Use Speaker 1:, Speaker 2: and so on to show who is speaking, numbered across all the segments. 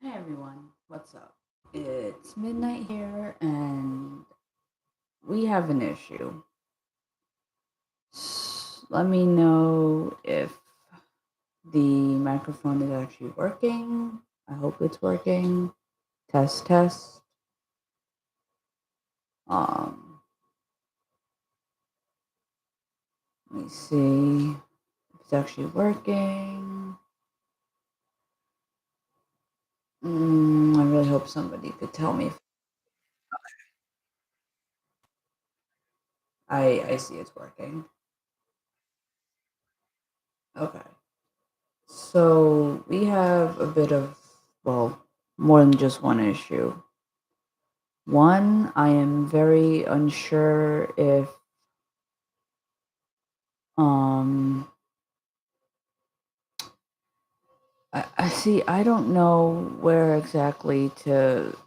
Speaker 1: Hey everyone, what's up? It's midnight here and we have an issue. Let me know if the microphone is actually working. I hope it's working. Test, test. Um, Let me see if it's actually working. I really hope somebody could tell me if I see it's working. Okay. So we have a bit of, well, more than just one issue. One, I am very unsure if um I see I don't know where exactly to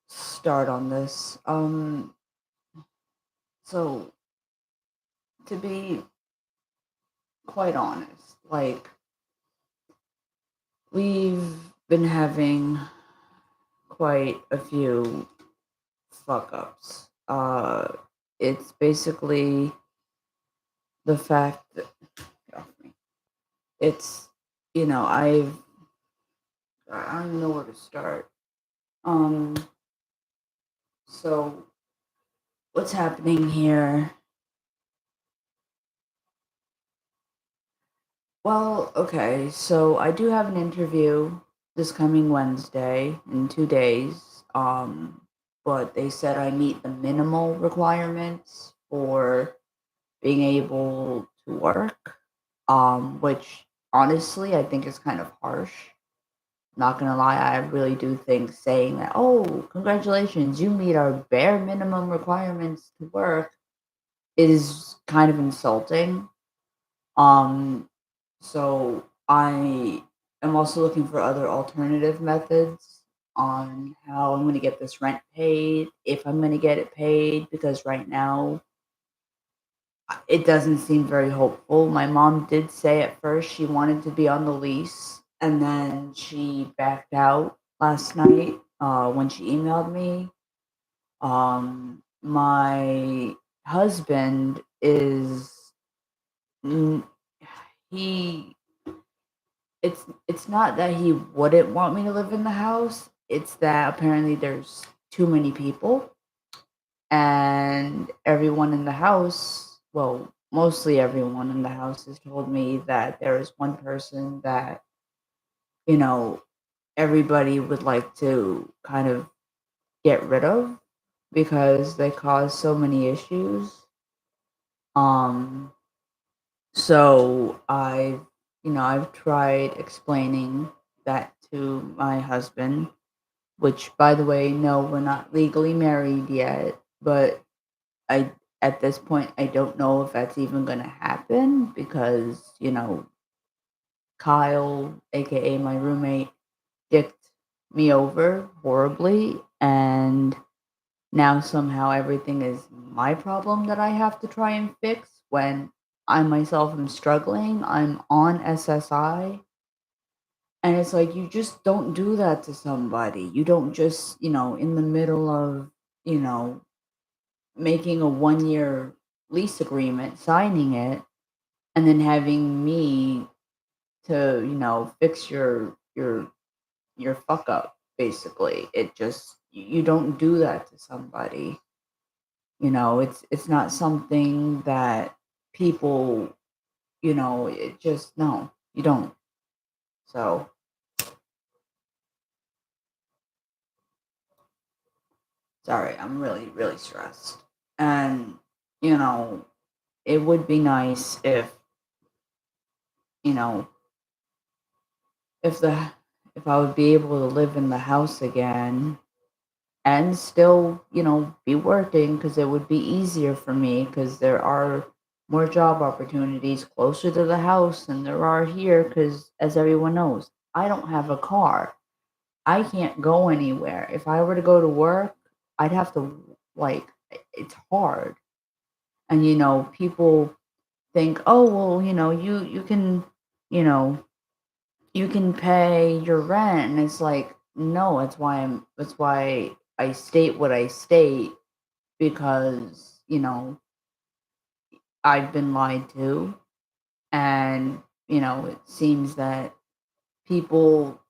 Speaker 1: start on this. So to be quite honest, like we've been having quite a few fuck ups. It's basically the fact that get off me. It's I don't even know where to start. Um So what's happening here? Well, okay, so I do have an interview this coming Wednesday in 2 days. But they said I meet the minimal requirements for being able to work. Which honestly I think is kind of harsh. Not gonna lie, I really do think saying that, oh, congratulations, you meet our bare minimum requirements to work is kind of insulting. Um, so I am also looking for other alternative methods on how I'm going to get this rent paid, if I'm going to get it paid, because right now it doesn't seem very hopeful. My mom did say at first she wanted to be on the lease, and then she backed out last night when she emailed me. My husband is n- he it's not that he wouldn't want me to live in the house, it's that apparently there's too many people, and everyone in the house, well, mostly everyone in the house has told me that there is one person that, you know, everybody would like to kind of get rid of because they cause so many issues. Um, I've tried explaining that to my husband, which, by the way, no, we're not legally married yet, but I at this point I don't know if that's even gonna happen because, Kyle, aka my roommate, dicked me over horribly, and now somehow everything is my problem that I have to try and fix when I myself am struggling. I'm on SSI. And it's like you just don't do that to somebody. You don't just, in the middle of, you know, making a 1 year lease agreement, signing it, and then having me to, fix your fuck up, basically. It just you don't do that to somebody. It's not something that people, it just no, you don't. So sorry, I'm really, really stressed. And, you know, it would be nice you know, if the if I would be able to live in the house again and still, be working because it would be easier for me because there are more job opportunities closer to the house than there are here because as everyone knows, I don't have a car. I can't go anywhere. If I were to go to work, I'd have to like it's hard. And people think, "Oh, well, you can, you know, you can pay your rent. And it's like, no, that's why I state what I state because, I've been lied to. And, it seems that people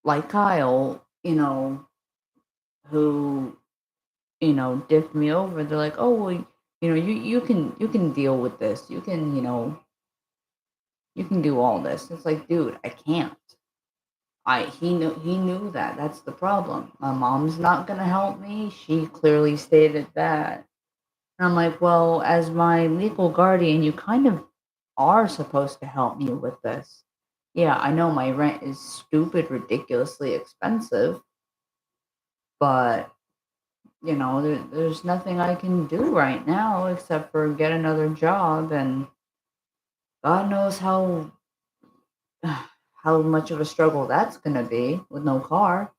Speaker 1: like Kyle, who, dipped me over, they're like, oh, well, you can deal with this. You can do all this. It's like, dude, I can't. He knew that. That's the problem. My mom's not gonna help me. She clearly stated that. And I'm like, well, as my legal guardian, you kind of are supposed to help me with this. Yeah, I know my rent is stupid, ridiculously expensive, but there's nothing I can do right now except for get another job, and God knows how much of a struggle that's gonna be with no car.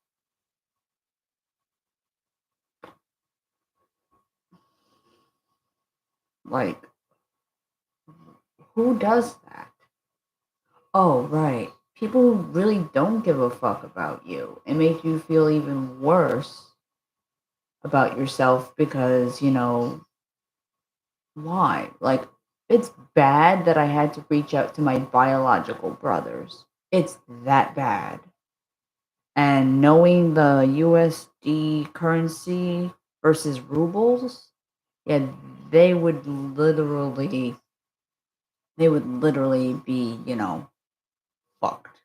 Speaker 1: Like, who does that? Oh, right. People who really don't give a fuck about you and make you feel even worse about yourself because, why? Like, it's bad that I had to reach out to my biological brothers. It's that bad. And knowing the USD currency versus rubles, yeah, they would literally they would literally be, fucked.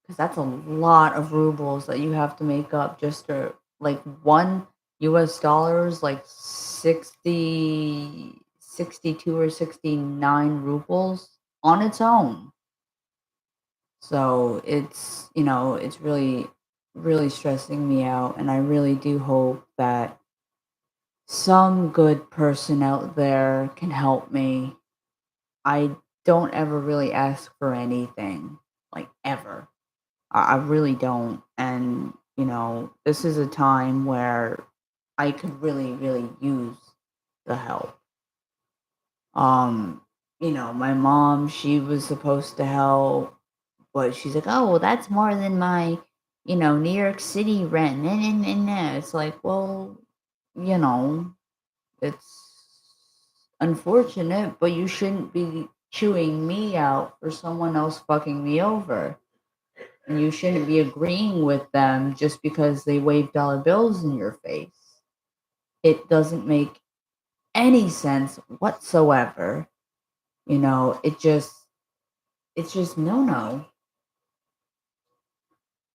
Speaker 1: Because that's a lot of rubles that you have to make up just to like one US dollars like 62 or 69 rubles on its own. So it's really, really stressing me out. And I really do hope that some good person out there can help me. I don't ever really ask for anything, like ever. I really don't. And, this is a time where I could really, really use the help. Um, my mom, she was supposed to help, but she's like, oh, well, that's more than my, New York City rent. Nah. It's like, well, you know, it's unfortunate, but you shouldn't be chewing me out for someone else fucking me over. And you shouldn't be agreeing with them just because they wave dollar bills in your face. It doesn't make any sense whatsoever. It's just no.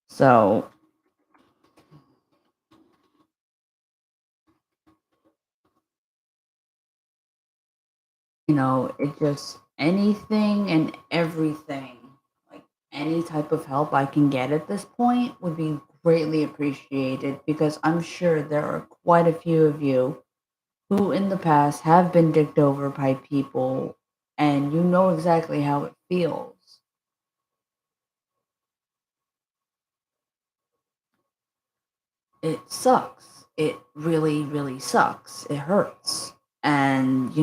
Speaker 1: So, it just anything and everything, like any type of help I can get at this point would be greatly appreciated because I'm sure there are quite a few of you who in the past have been dicked over by people and you know exactly how it feels. It sucks. It really, really sucks. It hurts. And,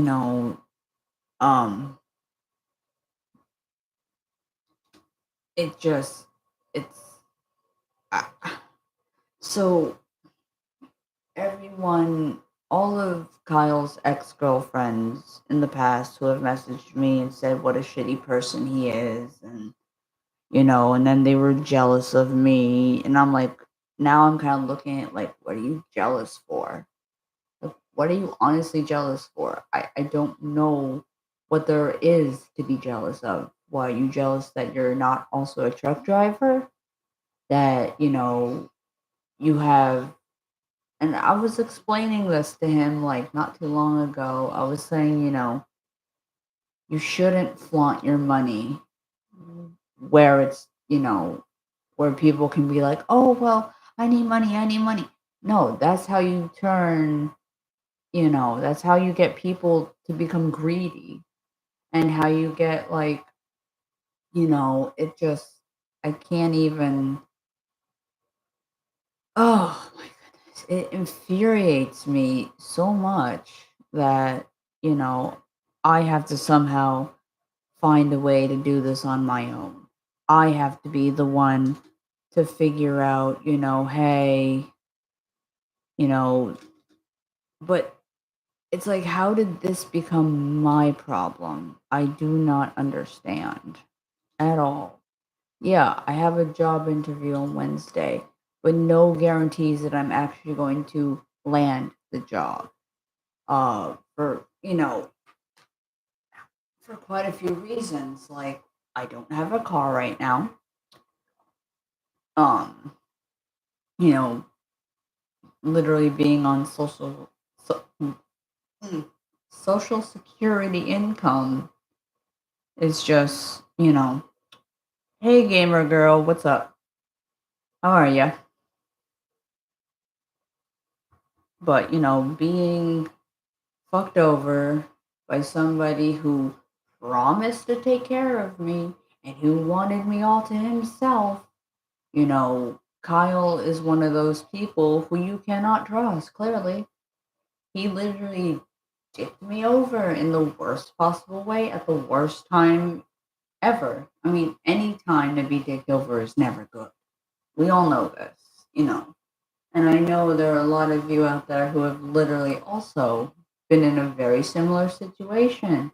Speaker 1: um, it just, it's, uh, so everyone, all of Kyle's ex girlfriends in the past who have messaged me and said what a shitty person he is, and then they were jealous of me. And I'm like, now I'm kind of looking at like, what are you jealous for? Like, what are you honestly jealous for? I don't know what there is to be jealous of. Why are you jealous that you're not also a truck driver? That, you have, and I was explaining this to him like not too long ago. I was saying, you shouldn't flaunt your money where it's, where people can be like, oh, well, I need money. No, that's how you turn, that's how you get people to become greedy and how you get like, it just, I can't even, oh my goodness, it infuriates me so much that, you know, I have to somehow find a way to do this on my own. I have to be the one to figure out, hey, you know, but it's like, how did this become my problem? I do not understand at all. Yeah, I have a job interview on Wednesday, but no guarantees that I'm actually going to land the job. For quite a few reasons. Like, I don't have a car right now. Um, you know, literally being on mm, social security income is just, hey gamer girl, what's up? How are you? But being fucked over by somebody who promised to take care of me and who wanted me all to himself. Kyle is one of those people who you cannot trust, clearly. He literally dicked me over in the worst possible way at the worst time ever. I mean, any time to be dicked over is never good. We all know this, you know. And I know there are a lot of you out there who have literally also been in a very similar situation,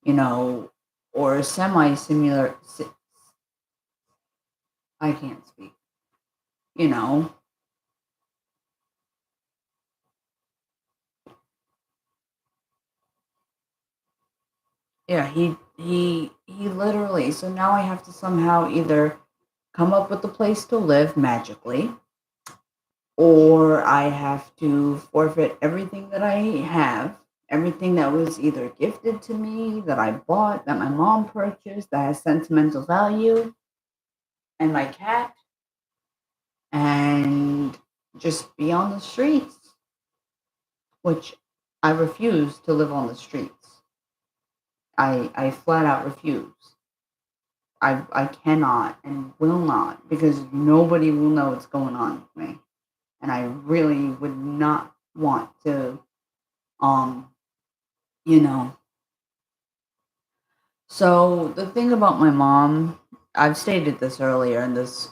Speaker 1: you know, or semi similar. I can't speak, you know. Yeah, he literally. So now I have to somehow either come up with a place to live magically, or I have to forfeit everything that I have, everything that was either gifted to me, that I bought, that my mom purchased, that has sentimental value, and my cat, and just be on the streets, which I refuse to live on the streets. I flat out refuse. I cannot and will not because nobody will know what's going on with me. And I really would not want to um you know. So the thing about my mom, I've stated this earlier in this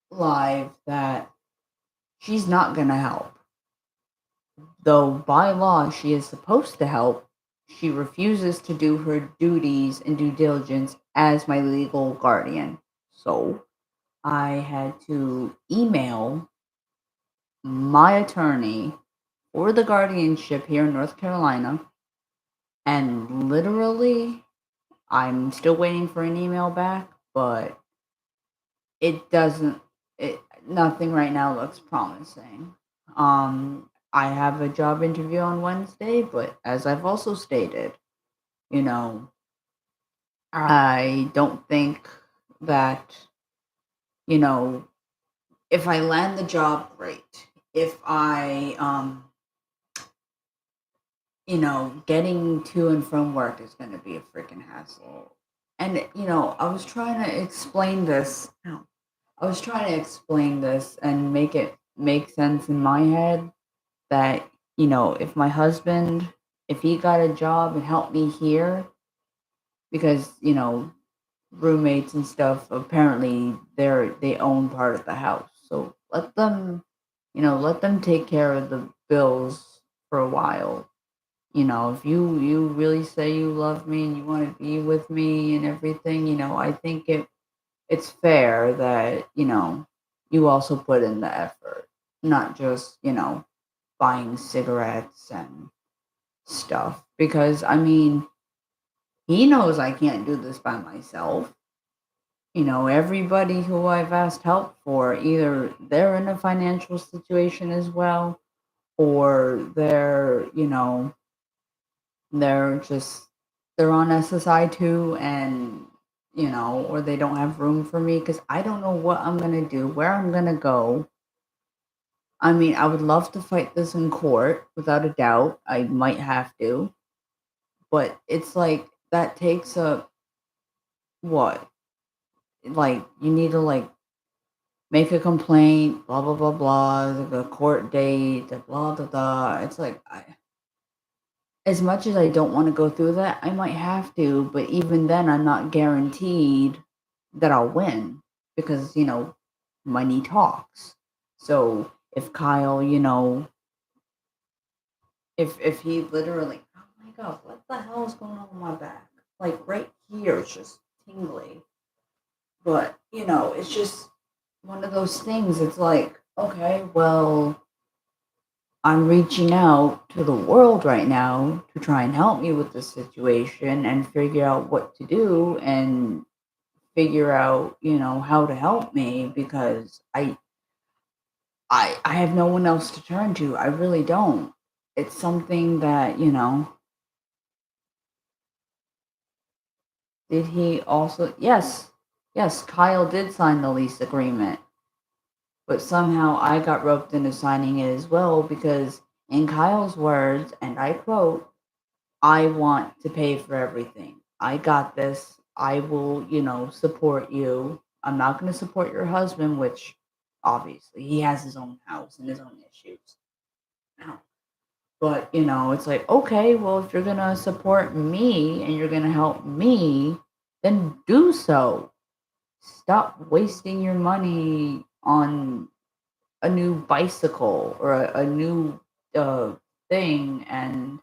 Speaker 1: live that she's not gonna help. Though by law she is supposed to help, she refuses to do her duties and due diligence as my legal guardian. So I had to email my attorney for the guardianship here in North Carolina, and literally, I'm still waiting for an email back, but it doesn't. It nothing right now looks promising. I have a job interview on Wednesday, but as I've also stated, you know, I don't think that you know if I land the job, great. If I getting to and from work is going to be a freaking hassle. And, I was trying to explain this. Ow. I was trying to explain this and make it make sense in my head that, if my husband, if he got a job and helped me here, because, roommates and stuff, apparently they own part of the house. So let them take care of the bills for a while. If you really say you love me and you want to be with me and everything, I think it's fair that, you also put in the effort, not just, buying cigarettes and stuff. Because I mean, he knows I can't do this by myself. Everybody who I've asked help for, either they're in a financial situation as well, or they're just they're on SSI too, and or they don't have room for me because I don't know what I'm gonna do, where I'm gonna go. I mean, I would love to fight this in court without a doubt. I might have to, but it's like that takes up what? Like you need to like make a complaint, blah blah blah blah, the court date, blah blah blah. It's like as much as I don't wanna go through that, I might have to, but even then, I'm not guaranteed that I'll win because, money talks. So, if Kyle, if he literally oh my god, what the hell is going on with my back? Like, right here, it's just tingly. But, it's just one of those things, it's like, "Okay, well, I'm reaching out to the world right now to try and help me with this situation and figure out what to do and figure out, how to help me because I have no one else to turn to. I really don't. It's something that, did he also yes. Yes, Kyle did sign the lease agreement, but somehow I got roped into signing it as well because in Kyle's words, and I quote, I want to pay for everything. I got this. I will, support you. I'm not going to support your husband, which obviously he has his own house and his own issues. Now, but, it's like, okay, well, if you're going to support me and you're going to help me, then do so. Stop wasting your money on a new bicycle or a new thing and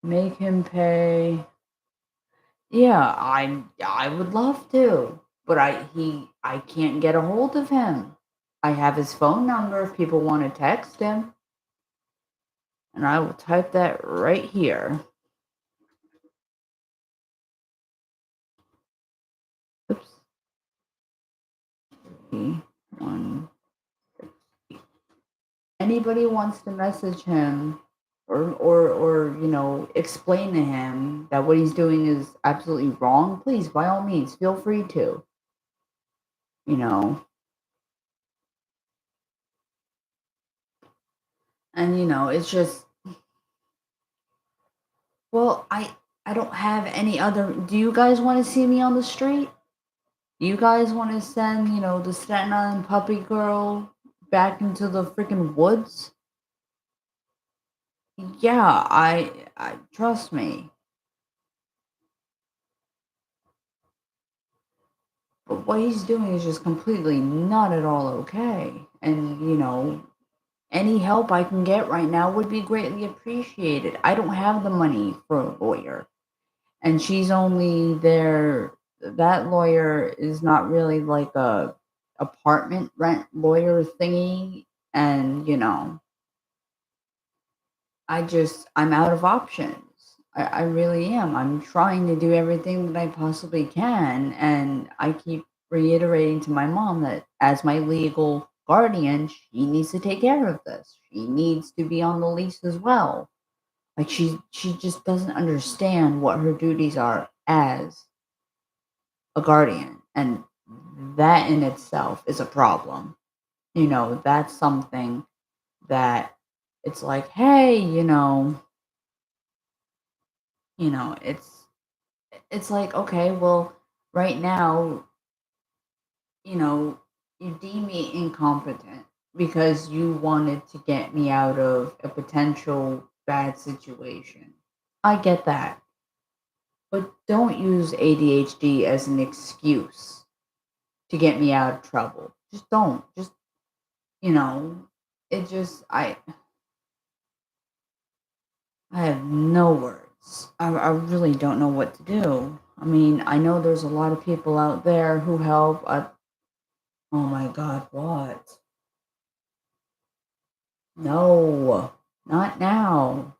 Speaker 1: make him pay. Yeah, I would love to, but I can't get a hold of him. I have his phone number if people want to text him, and I will type that right here. Oops. 1. Anybody wants to message him or explain to him that what he's doing is absolutely wrong, please by all means feel free to, you know. And it's just well, I don't have any other do you guys want to see me on the street? You guys want to send, the Staten Island puppy girl back into the freaking woods? Yeah, I trust me. But what he's doing is just completely not at all okay. And, any help I can get right now would be greatly appreciated. I don't have the money for a lawyer. And she's only there that lawyer is not really like a apartment rent lawyer thingy and, I'm out of options. I really am. I'm trying to do everything that I possibly can, and I keep reiterating to my mom that as my legal guardian, she needs to take care of this. She needs to be on the lease as well. Like she just doesn't understand what her duties are as a guardian, and that in itself is a problem. That's something that it's like, hey, it's like, okay, well, right now, you know, you deem me incompetent because you wanted to get me out of a potential bad situation. I get that. But don't use ADHD as an excuse to get me out of trouble. Just don't. Just, you know, it just I have no words. I really don't know what to do. I mean, I know there's a lot of people out there who help. Oh my God, what? No, not now.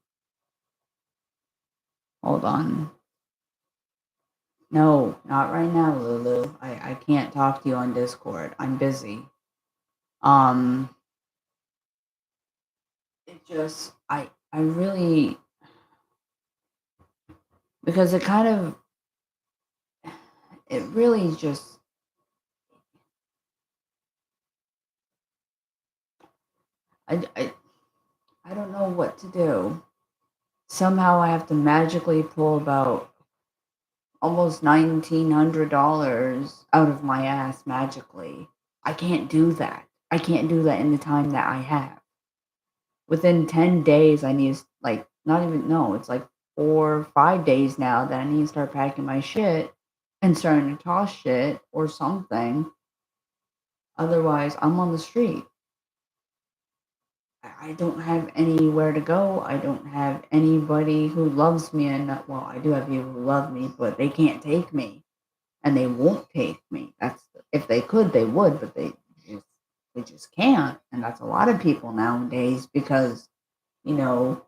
Speaker 1: Hold on. No, not right now, Lulu. I can't talk to you on Discord. I'm busy. Um, it just, I really, because it really just, I, I, I don't know what to do. Somehow I have to magically pull about almost $1,900 out of my ass magically. I can't do that. I can't do that in the time that I have. Within 10 days, I need to, like, not even, no, it's like 4, 5 days now that I need to start packing my shit and starting to toss shit or something. Otherwise, I'm on the street. I don't have anywhere to go. I don't have anybody who loves me, and well, I do have people who love me, but they can't take me, and they won't take me. That's if they could, they would, but just they just can't, and that's a lot of people nowadays because you know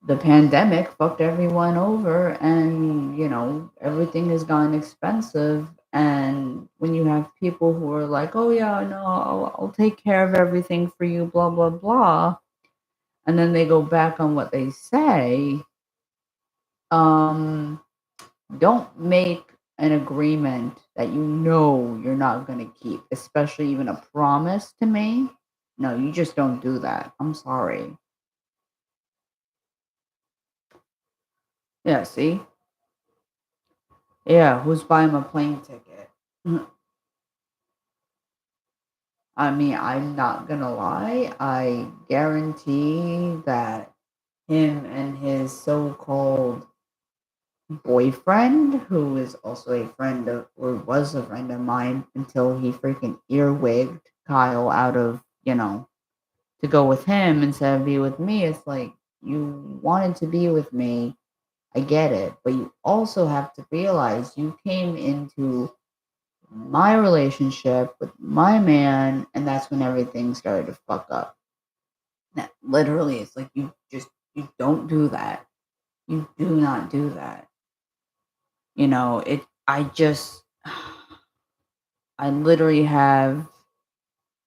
Speaker 1: the pandemic fucked everyone over, and everything has gotten expensive. And when you have people who are like, oh yeah, no, I'll take care of everything for you, blah blah blah, and then they go back on what they say, um don't make an agreement that you're not going to keep, especially even a promise to me. No, you just don't do that. I'm sorry. Yeah, see? Yeah, who's buying my plane ticket? I mean, I'm not gonna lie. I guarantee that him and his so-called boyfriend, who is also a friend of, or was a friend of mine until he freaking earwigged Kyle out of, to go with him instead of be with me. It's like, you wanted to be with me. I get it. But you also have to realize you came into my relationship with my man, and that's when everything started to fuck up. Literally, it's like you don't do that. You do not do that. I just, I literally have,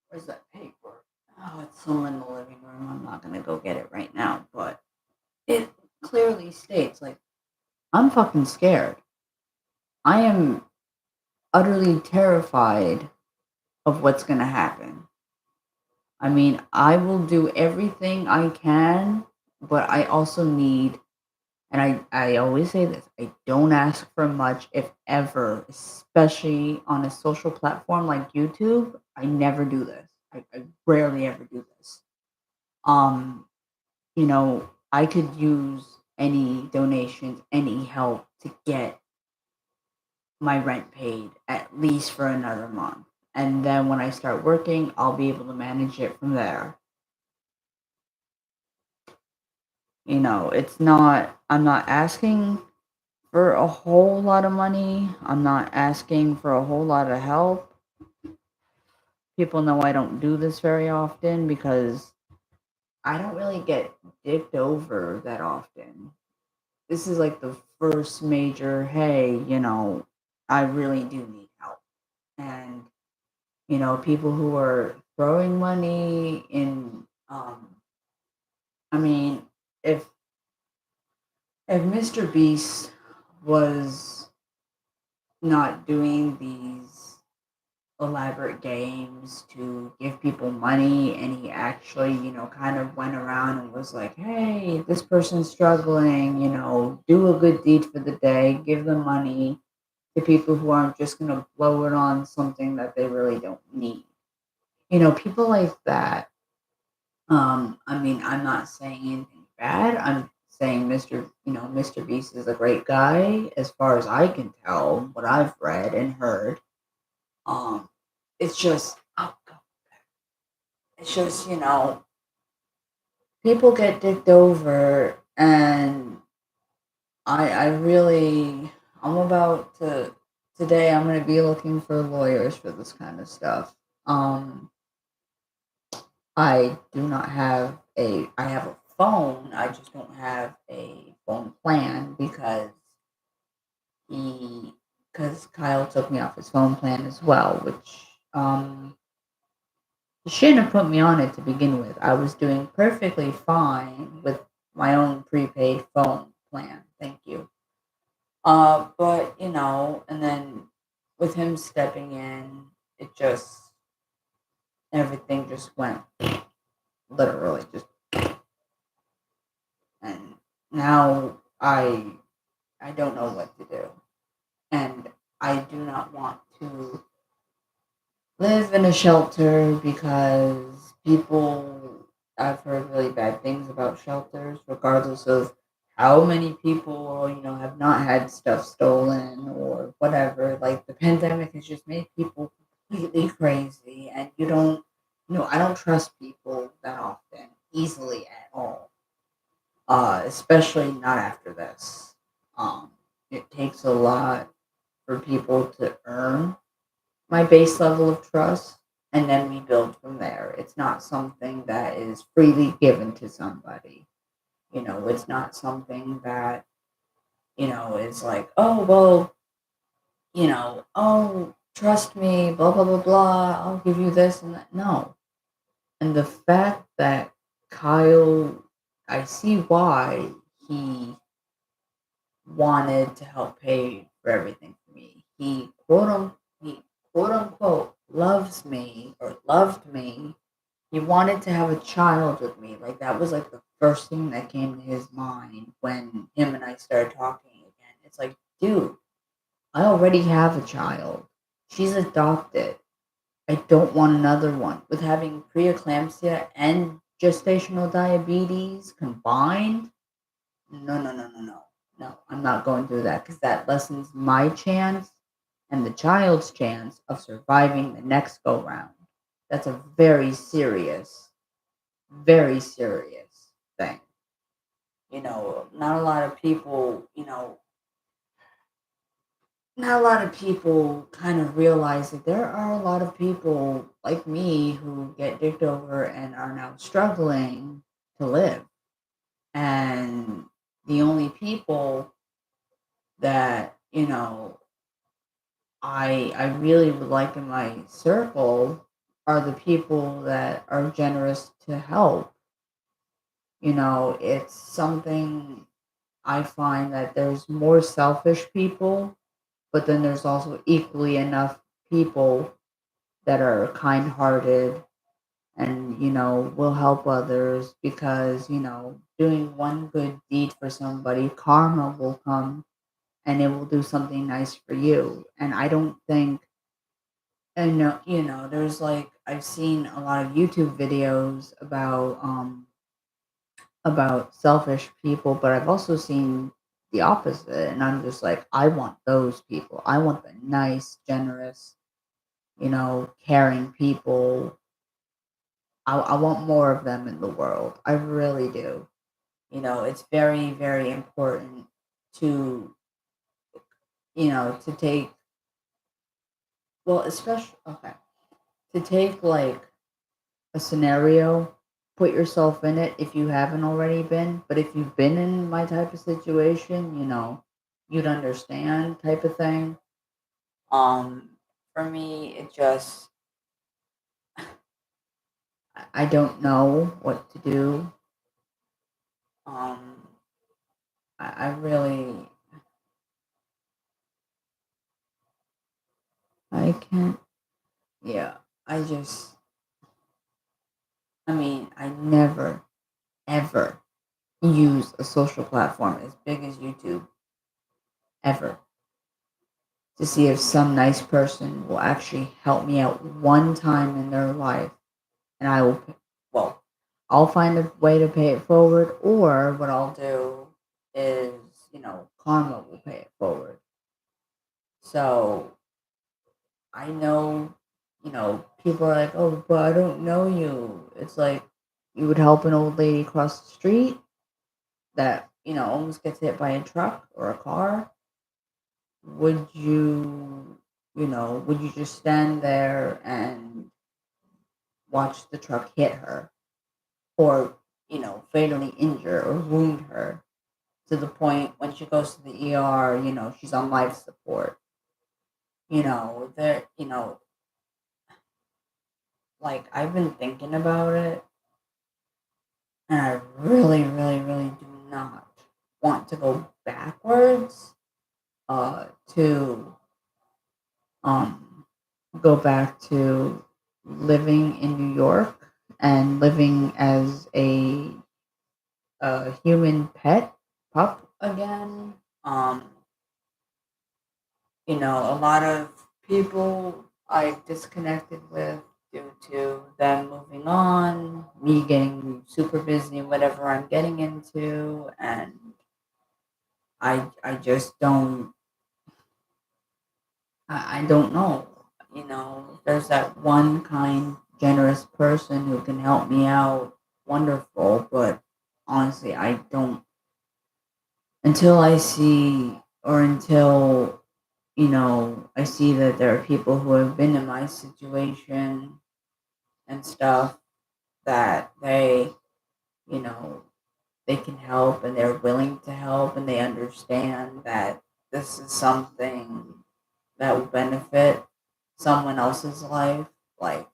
Speaker 1: where's that paper? Oh, it's somewhere in the living room. I'm not gonna go get it right now, but it clearly states, like, I'm fucking scared. I am utterly terrified of what's gonna happen. I mean, I will do everything I can, but I also need, and I always say this, I don't ask for much, if ever, especially on a social platform like YouTube. I never do this. I rarely ever do this. Um, I could use any donations, any help to get my rent paid at least for another month. And then when I start working, I'll be able to manage it from there. I'm not asking for a whole lot of money. I'm not asking for a whole lot of help. People know I don't do this very often because I don't really get dicked over that often. This is like the first major, hey, I really do need help. And, people who are throwing money in, I mean, if Mr. Beast was not doing these elaborate games to give people money, and he actually, kind of went around and was like, hey, this person's struggling, do a good deed for the day, give them money to people who aren't just going to blow it on something that they really don't need. People like that. I mean, I'm not saying anything bad. I'm saying Mr. Beast is a great guy as far as I can tell, what I've read and heard. Um, it's just, oh God, it's just, people get dicked over, and I really, I'm about to, today I'm going to be looking for lawyers for this kind of stuff. I do not have I have a phone, I just don't have a phone plan he, because Kyle took me off his phone plan as well, which, he shouldn't have put me on it to begin with. I was doing perfectly fine with my own prepaid phone plan. Thank you. But and then with him stepping in, it just everything just went literally just, and now I don't know what to do, and I do not want to live in a shelter because people, I've heard really bad things about shelters, regardless of how many people, have not had stuff stolen or whatever. Like the pandemic has just made people completely crazy, and I don't trust people that often, easily at all. Especially not after this. Um, it takes a lot for people to earn my base level of trust, and then we build from there. It's not something that is freely given to somebody. It's not something that, is like, oh, well, oh, trust me, blah, blah, blah, blah. I'll give you this and that. No. And the fact that Kyle, I see why he wanted to help pay for everything for me. He quote unquote loves me or loved me. He wanted to have a child with me. Like that was like the first thing that came to his mind when him and I started talking again. It's like, dude, I already have a child. She's adopted. I don't want another one. With having preeclampsia and gestational diabetes combined, no, no, no, no, no. No, I'm not going through that because that lessens my chance and the child's chance of surviving the next go round. That's a very serious thing. Not a lot of people, not a lot of people kind of realize that there are a lot of people like me who get dicked over and are now struggling to live. And the only people that, I really would like in my circle are the people that are generous to help. It's something I find that there's more selfish people, but then there's also equally enough people that are kind-hearted and, will help others because, doing one good deed for somebody, karma will come and it will do something nice for you. And I don't think and no, there's like I've seen a lot of YouTube videos about selfish people, but I've also seen the opposite, and I'm just like, I want those people. I want the nice, generous, caring people. I want more of them in the world. I really do. It's very, very important to, to take, well, especially, okay, to take like a scenario, put yourself in it if you haven't already been. But if you've been in my type of situation, you'd understand type of thing. Um, for me, it just I don't know what to do. Um, I really I can't. Yeah, I just I mean I never ever use a social platform as big as YouTube ever to see if some nice person will actually help me out one time in their life and well, I'll find a way to pay it forward, or what I'll do is, karma will pay it forward. So I know, people are like, oh, but I don't know you. It's like you would help an old lady cross the street that, almost gets hit by a truck or a car. Would would you just stand there and watch the truck hit her or, fatally injure or wound her to the point when she goes to the ER, she's on life support. Like I've been thinking about it and I really, really, really do not want to go backwards to um go back to living in New York and living as a human pet pup again. A lot of people. I disconnected with due to them moving on, me getting super busy in whatever I'm getting into, and I just I don't know. There's that one kind, generous person who can help me out. Wonderful, but honestly, I don't until I see or until I see that there are people who have been in my situation and stuff that you know, they can help and they're willing to help and they understand that this is something that will benefit someone else's life. Like,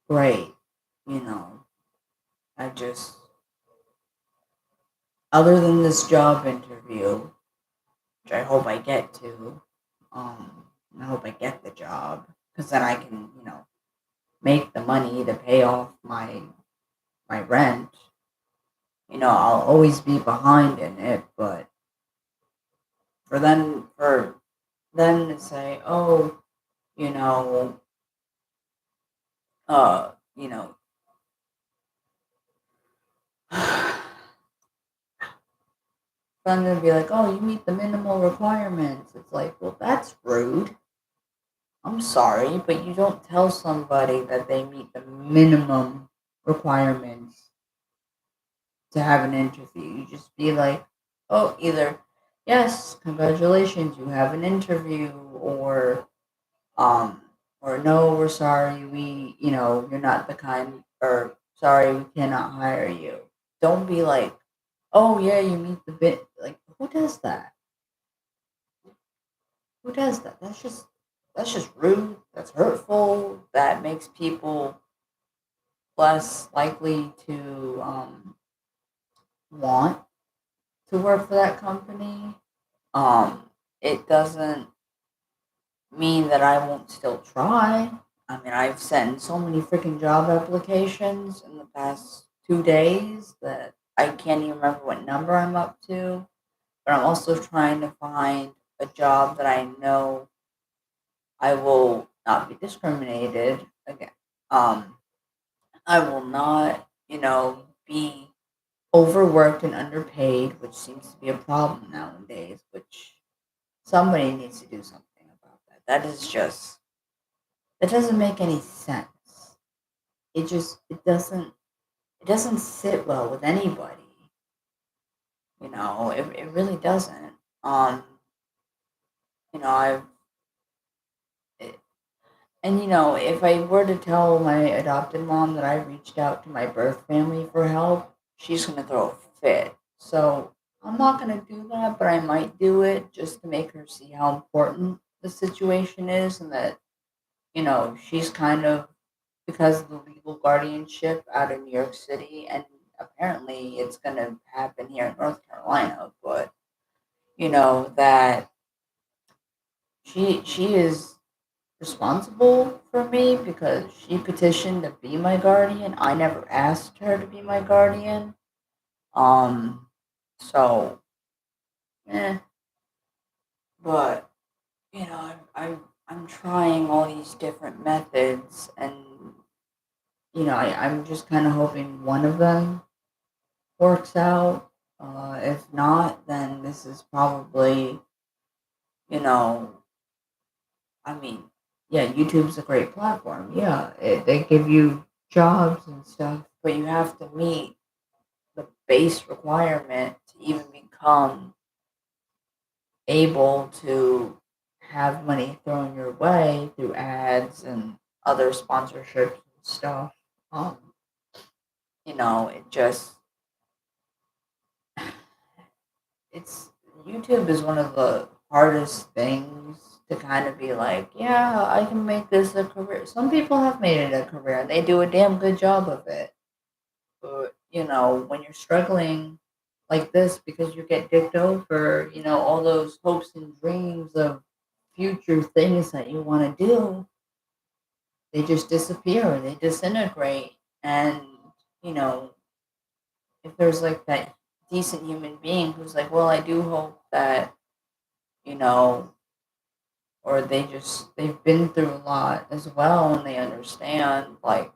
Speaker 1: great. You know, I just, other than this job interview, which I hope I get to, I hope I get the job because then I can, make the money to pay off my rent. I'll always be behind in it, but for them to say, oh, you know, uh, you know, for them to be like, oh, you meet the minimal requirements. It's like, well, that's rude. I'm sorry, but you don't tell somebody that they meet the minimum requirements to have an interview. You just be like, oh, either yes, congratulations, you have an interview, um, or no, we're sorry, you're not the kind, or sorry, we cannot hire you. Don't be like, oh yeah, you meet the bit. Like, who does that? Who does that? That's just rude. That's hurtful. That makes people less likely to want to work for that company. It doesn't mean that I won't still try. I mean, I've sent so many freaking job applications in the past 2 days that I can't even remember what number I'm up to. But I'm also trying to find a job that I know I will not be discriminated again. Um, I will not, be overworked and underpaid, which seems to be a problem nowadays, which somebody needs to do something about that. That doesn't make any sense. It doesn't sit well with anybody. It really doesn't. Um, I've it, and if I were to tell my adopted mom that I reached out to my birth family for help, she's gonna throw a fit. So I'm not gonna do that, but I might do it just to make her see how important the situation is and that she's kind of because of the legal guardianship out of New York City, and apparently it's going to happen here in North Carolina. But that she is responsible for me because she petitioned to be my guardian. I never asked her to be my guardian. Um, so eh, but I'm trying all these different methods, and I'm just kind of hoping one of them works out. If not, then this is probably, you know, I mean, yeah, YouTube's a great platform. Yeah, they give you jobs and stuff, but you have to meet the base requirement to even become able to have money thrown your way through ads and other sponsorships and stuff. Um, it just it's YouTube is one of the hardest things to kind of be like, yeah, I can make this a career. Some people have made it a career and they do a damn good job of it. But, when you're struggling like this because you get dicked over, all those hopes and dreams of future things that you want to do, they just disappear, they disintegrate. And, you know, if there's like that decent human being who's like, well, I do hope that you know, or they've been through a lot as well, and they understand like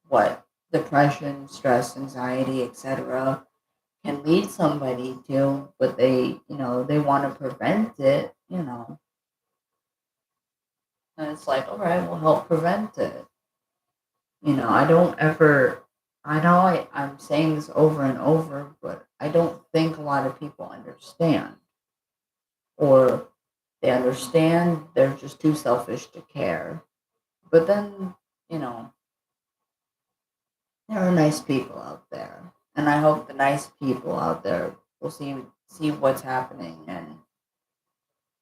Speaker 1: what depression, stress, anxiety, etc. can lead somebody to, but they want to prevent it. And it's like, all right, we'll help prevent it. I don't ever, I know I'm saying this over and over, but I don't think a lot of people understand. Or they understand, they're just too selfish to care. But then, you know, there are nice people out there. And I hope the nice people out there will see what's happening and,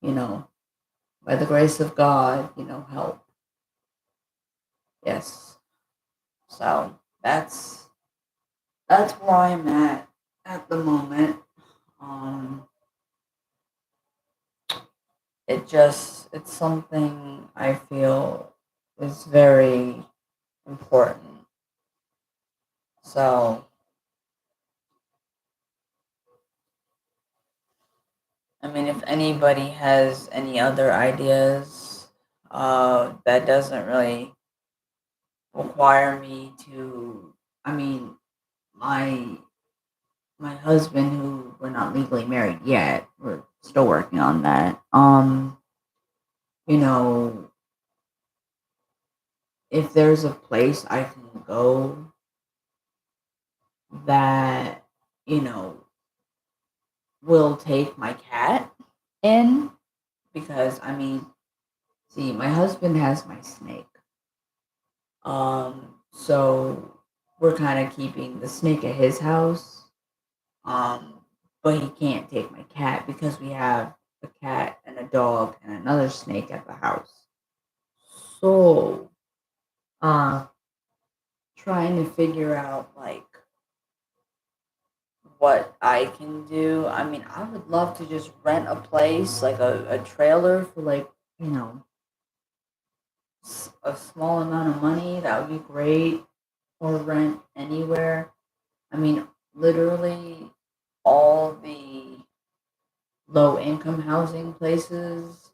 Speaker 1: you know, by the grace of God, help. Yes. So that's where I'm at the moment. Um, it's something I feel is very important. So, I mean, if anybody has any other ideas, that doesn't really require me to. I mean, my my husband, who we're not legally married yet, we're still working on that. You know, if there's a place I can go that, you know, will take my cat in, because I mean, see, my husband has my snake. So we're kind of keeping the snake at his house. Um, but he can't take my cat because we have a cat and a dog and another snake at the house. So, uh, trying to figure out like what I can do. I mean, I would love to just rent a place, like a trailer for like, you know, a small amount of money. That would be great. Or rent anywhere. I mean, literally all the low income housing places,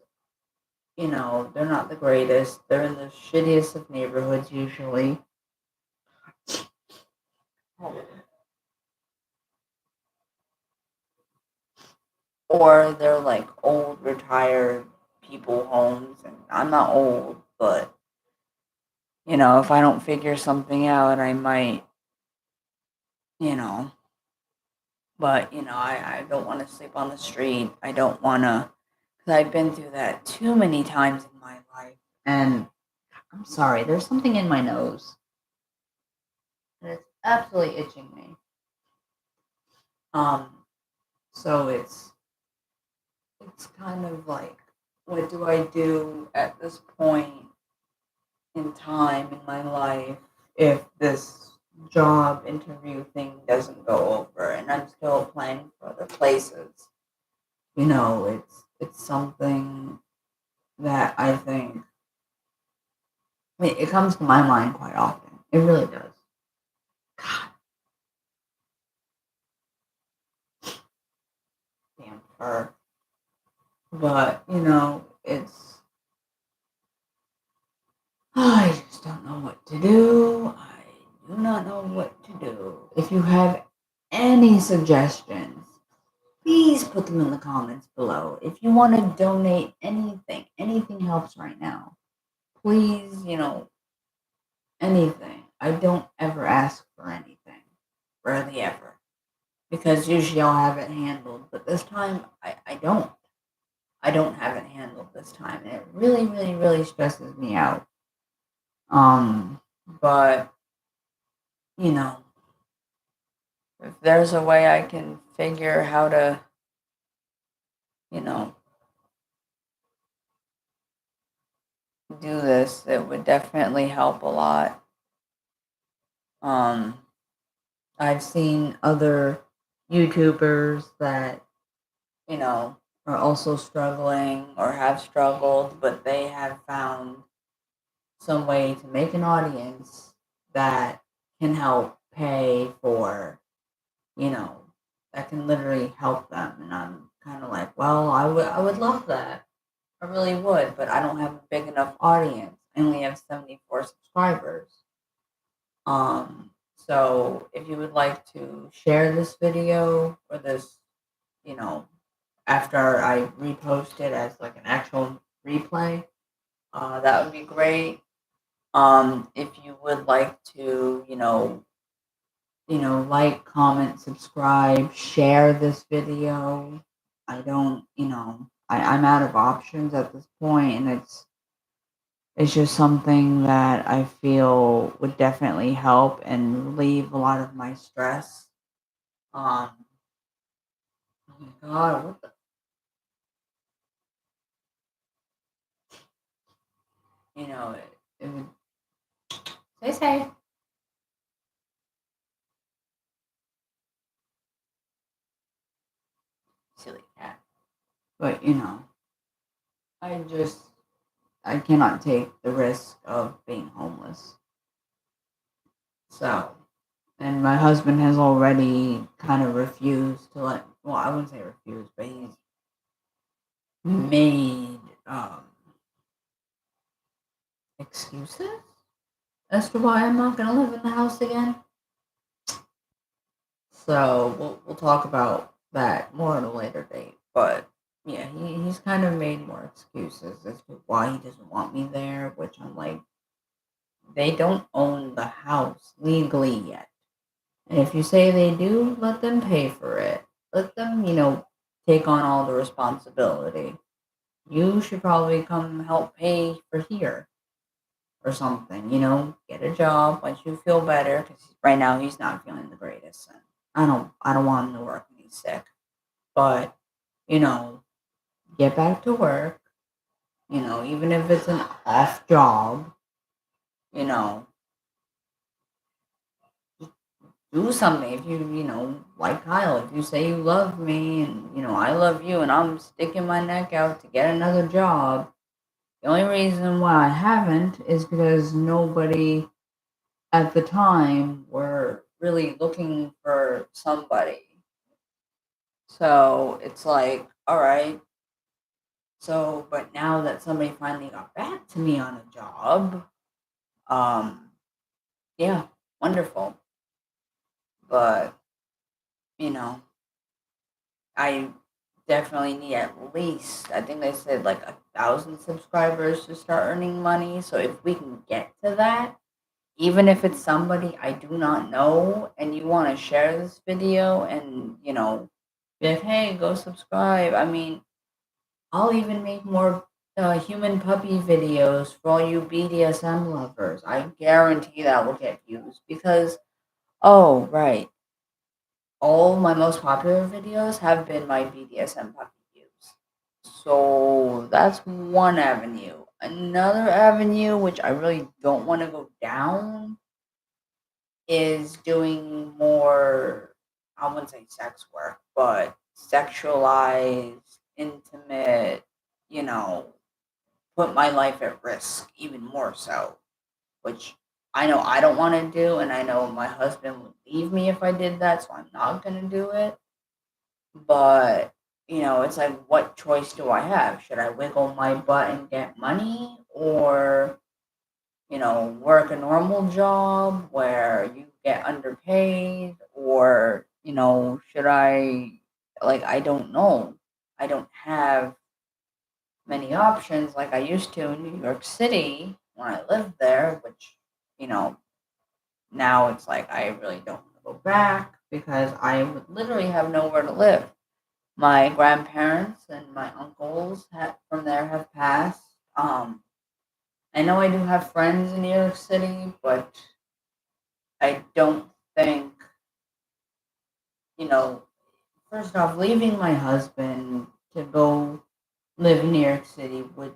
Speaker 1: they're not the greatest. They're in the shittiest of neighborhoods usually. Or they're like old retired people homes, and I'm not old, but if I don't figure something out, I might, you know, but I don't want to sleep on the street. I don't want to, because I've been through that too many times in my life. And I'm sorry, there's something in my nose, and it's absolutely itching me. Um, so it's kind of like, what do I do at this point in time in my life if this job interview thing doesn't go over and I'm still applying for other places? It's something that I think, I mean, it comes to my mind quite often. It really does. God damn fur. But, I just don't know what to do. I do not know what to do. If you have any suggestions, please put them in the comments below. If you want to donate anything, anything helps right now. Please, anything. I don't ever ask for anything. Rarely ever. Because usually I'll have it handled. But this time, I don't. I don't have it handled this time. And it really, really, really stresses me out. But, you know, if there's a way I can figure how to, you know, do this, it would definitely help a lot. Um, I've seen other YouTubers that, are also struggling or have struggled, but they have found some way to make an audience that can help pay for, you know, that can literally help them. And I'm kind of like, well, I would love that. I really would, but I don't have a big enough audience. I only have 74 subscribers. So if you would like to share this video or this, you know, after I repost it as like an actual replay, that would be great. If you would like to, like, comment, subscribe, share this video. I don't, I'm out of options at this point, and it's just something that I feel would definitely help and relieve a lot of my stress. Um, oh my god, what the, it would say, silly cat. But I just I cannot take the risk of being homeless. So, and my husband has already kind of refused to let, well, I wouldn't say refused, but he's made excuses as to why I'm not going to live in the house again. So we'll talk about that more at a later date. But yeah, he's kind of made more excuses as to why he doesn't want me there, which I'm like, they don't own the house legally yet. And if you say they do, let them pay for it. Let them, take on all the responsibility. You should probably come help pay for here or something, get a job once you feel better. Because right now he's not feeling the greatest. And I don't want him to work when he's sick. But, you know, get back to work, even if it's an off job, you know, do something. If like Kyle, if you say you love me and, I love you and I'm sticking my neck out to get another job, the only reason why I haven't is because nobody at the time were really looking for somebody. So it's like, all right. So, but now that somebody finally got back to me on a job, um, yeah, wonderful. But, you know, I definitely need at least, I think they said like 1,000 subscribers to start earning money. So if we can get to that, even if it's somebody I do not know and you want to share this video and, be like, hey, go subscribe. I mean, I'll even make more human puppy videos for all you BDSM lovers. I guarantee that will get views because, oh, right, all my most popular videos have been my BDSM puppy views. So that's one avenue. Another avenue, which I really don't want to go down, is doing more, I wouldn't say sex work, but sexualized, intimate, you know, put my life at risk even more so, which I know I don't want to do, and I know my husband would leave me if I did that, so I'm not going to do it. But, it's like, what choice do I have? Should I wiggle my butt and get money, or, work a normal job where you get underpaid, or, should I, like, I don't know. I don't have many options like I used to in New York City when I lived there, which, you know, now it's like I really don't want to go back because I would literally have nowhere to live. My grandparents and my uncles from there have passed. I know I do have friends in New York City, but I don't think, you know, first off, leaving my husband to go live in New York City would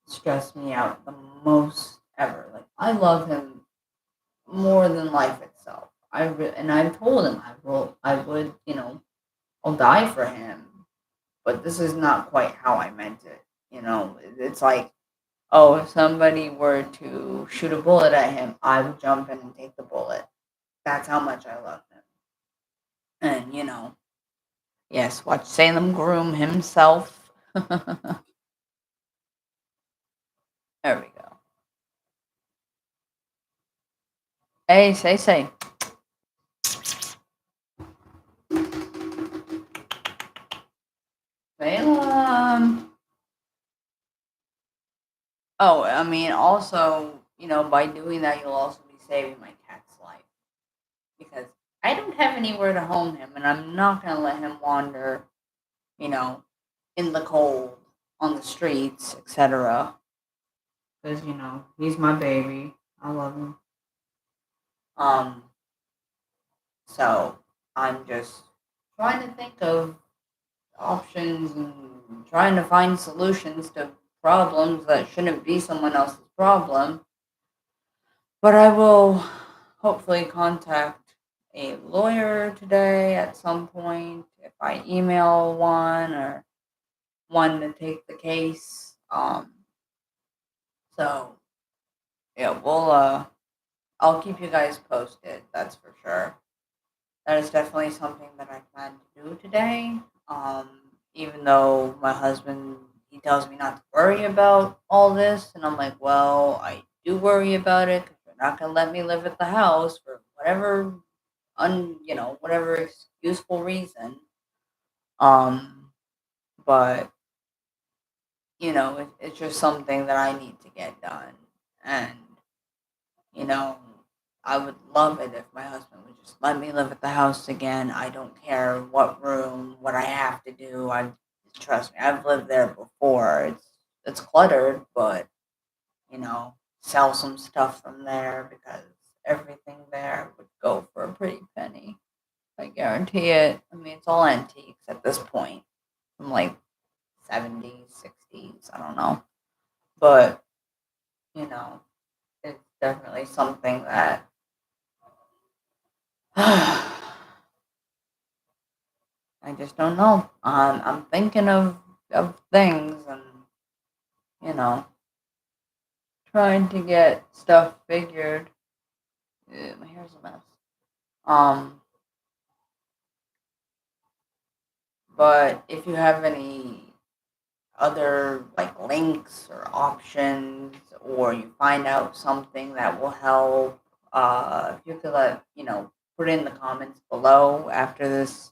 Speaker 1: stress me out the most ever. Like, I love him more than life itself. And I've told him I would, I'll die for him. But this is not quite how I meant it. It's like, oh, if somebody were to shoot a bullet at him, I would jump in and take the bullet. That's how much I love him. And yes, watch Salem groom himself. There we go. Hey, say. Salem. Oh, I mean, also, by doing that, you'll also be saving my cat's life because I don't have anywhere to home him, and I'm not gonna let him wander, you know, in the cold on the streets, etc. Because he's my baby. I love him. Um, so I'm just trying to think of options and trying to find solutions to problems that shouldn't be someone else's problem. But I will hopefully contact a lawyer today at some point if I email one or one to take the case. So yeah, I'll keep you guys posted, that's for sure. That is definitely something that I plan to do today. Um, Even though my husband he tells me not to worry about all this, and I'm like, well, I do worry about it because you're not gonna let me live at the house for whatever whatever excuseful reason. Um, but it's just something that I need to get done, and you know, I would love it if my husband would just let me live at the house again. I don't care what room, what I have to do. I trust me, I've lived there before. It's cluttered, but sell some stuff from there because everything there would go for a pretty penny. I guarantee it. I mean, it's all antiques at this point, from like 70s, 60s. I don't know, but you know, it's definitely something that I just don't know. I'm thinking of things and you know trying to get stuff figured. My hair's a mess. Um, but if you have any other like links or options, or you find out something that will help, if you could put in the comments below after this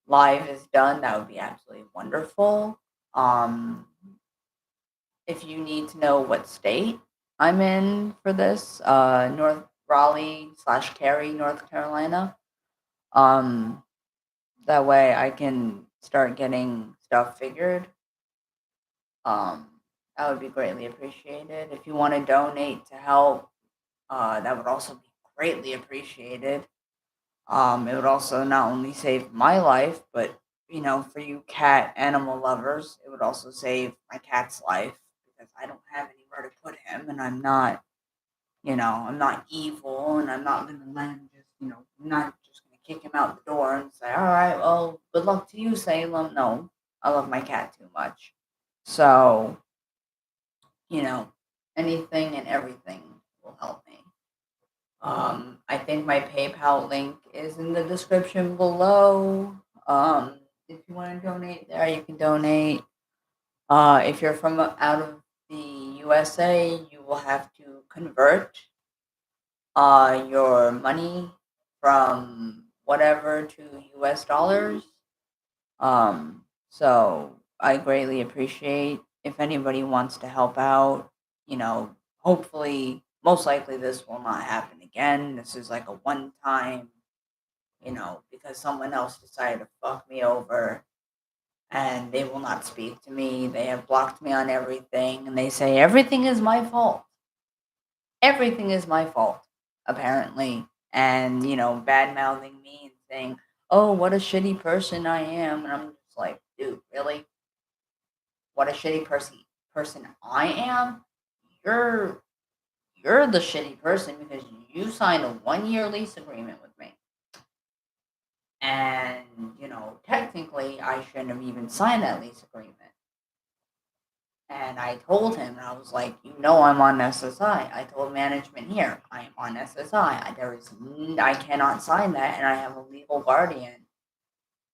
Speaker 1: live is done, that would be absolutely wonderful. Um, if you need to know what state I'm in for this, North Raleigh/Cary, North Carolina. Um, that way I can start getting stuff figured. Um, that would be greatly appreciated. If you want to donate to help, that would also be greatly appreciated. It would also not only save my life, but for you cat animal lovers, it would also save my cat's life because I don't have anywhere to put him, and I'm not evil, and I'm not gonna let him just, I'm not just gonna kick him out the door and say, "All right, well, good luck to you, Salem." No, I love my cat too much, so you know, anything and everything will help me. I think my PayPal link is in the description below. If you want to donate there, you can donate. If you're from out of the USA, you will have to convert your money from whatever to US dollars. So I greatly appreciate if anybody wants to help out. Hopefully, most likely this will not happen again. This is like a one time, because someone else decided to fuck me over and they will not speak to me. They have blocked me on everything and they say everything is my fault. Everything is my fault, apparently. And, bad mouthing me and saying, oh, what a shitty person I am. And I'm just like, dude, really? What a shitty person I am? You're you're the shitty person because you signed a 1 year lease agreement with me. And, technically I shouldn't have even signed that lease agreement. And I told him, and I was like, I'm on SSI. I told management here, I am on SSI. I cannot sign that, and I have a legal guardian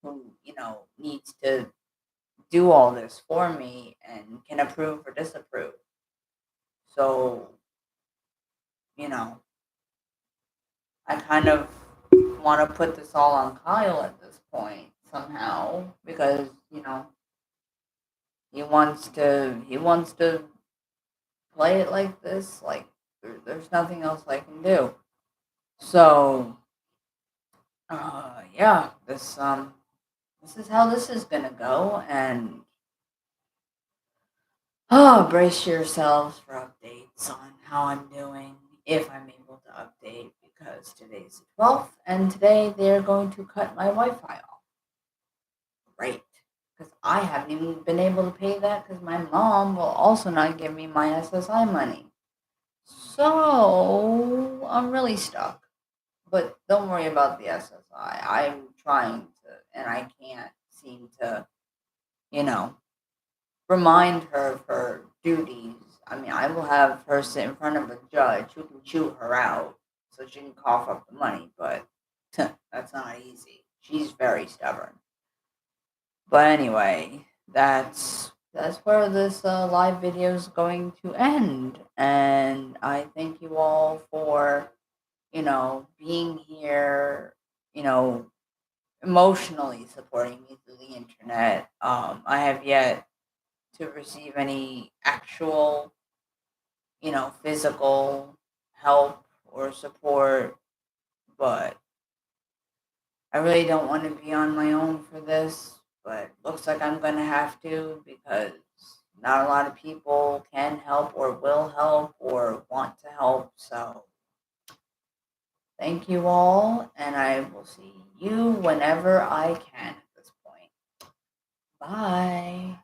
Speaker 1: who, needs to do all this for me and can approve or disapprove. So, you know, I kind of want to put this all on Kyle at this point somehow because, he wants to play it like this. Like there's nothing else I can do. So, yeah, this is how this is gonna go, and brace yourselves for updates on how I'm doing if I'm able to update because today's the 12th, and today they're going to cut my Wi-Fi off. Great, because I haven't even been able to pay that because my mom will also not give me my SSI money. So I'm really stuck. But don't worry about the SSI. I'm trying to, and I can't seem to, you know, remind her of her duties. I mean, I will have her sit in front of a judge who can chew her out so she can cough up the money, but that's not easy. She's very stubborn. But anyway, that's where this live video is going to end, and I thank you all for being here, you know, emotionally supporting me through the internet. I have yet to receive any actual, physical help or support, but I really don't want to be on my own for this. But looks like I'm gonna have to because not a lot of people can help or will help or want to help. So thank you all, and I will see you whenever I can at this point. Bye.